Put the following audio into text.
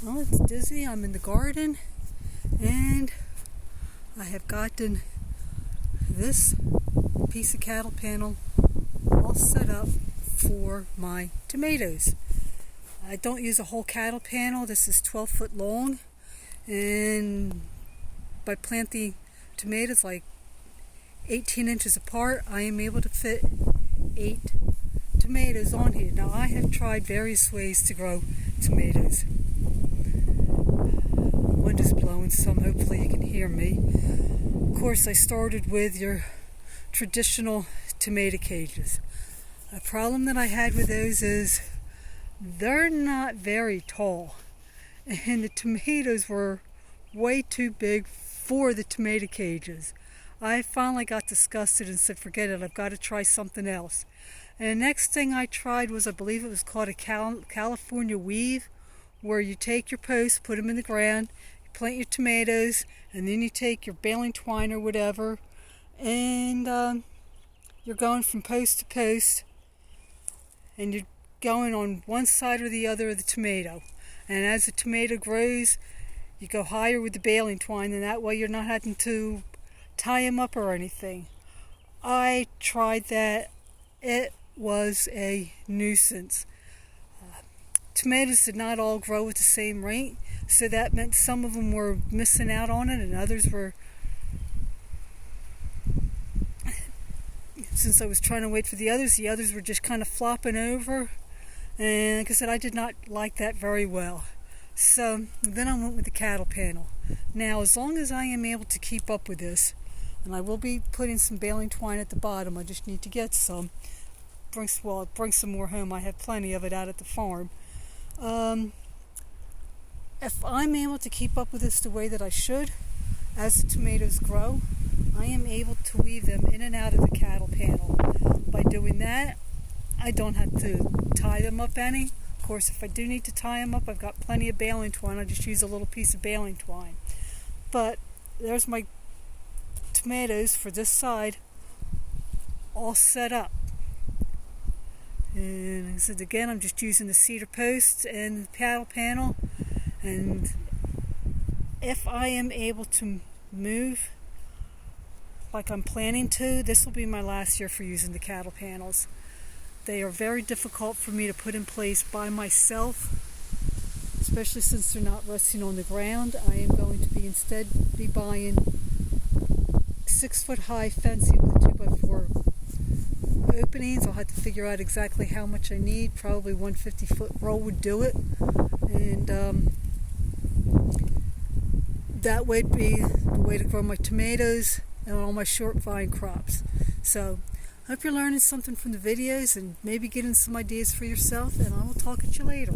Well, it's Disney. I'm in the garden and I have gotten this piece of cattle panel all set up for my tomatoes. I don't use a whole cattle panel. This is 12 foot long, and by planting tomatoes like 18 inches apart, I am able to fit 8 tomatoes on here. Now, I have tried various ways to grow tomatoes. The wind is blowing some, hopefully you can hear me. Of course, I started with your traditional tomato cages. A problem that I had with those is they're not very tall, and the tomatoes were way too big for the tomato cages. I finally got disgusted and said, forget it, I've got to try something else. And the next thing I tried was, I believe it was called a California weave, where you take your posts, put them in the ground, you plant your tomatoes, and then you take your baling twine or whatever, and you're going from post to post, and you're going on one side or the other of the tomato. And as the tomato grows, you go higher with the baling twine, and that way you're not having to tie them up or anything. I tried that. It was a nuisance. Tomatoes did not all grow at the same rate, so that meant some of them were missing out on it, and others were, since I was trying to wait for the others were just kind of flopping over. And like I said, I did not like that very well. So then I went with the cattle panel. Now, as long as I am able to keep up with this, and I will be putting some baling twine at the bottom, I just need to get some. Bring some more home. I have plenty of it out at the farm. If I'm able to keep up with this the way that I should, as the tomatoes grow, I am able to weave them in and out of the cattle panel. By doing that, I don't have to tie them up any. Of course, if I do need to tie them up, I've got plenty of baling twine. I just use a little piece of baling twine. But there's my tomatoes for this side all set up. And like I said, again, I'm just using the cedar posts and the cattle panel. And if I am able to move like I'm planning to, this will be my last year for using the cattle panels. They are very difficult for me to put in place by myself, especially since they're not resting on the ground. I am going to instead be buying 6 foot high fencing with 2x4 openings. I'll have to figure out exactly how much I need. Probably 150 foot roll would do it, and that would be the way to grow my tomatoes and all my short vine crops. So I hope you're learning something from the videos and maybe getting some ideas for yourself, and I will talk at you later.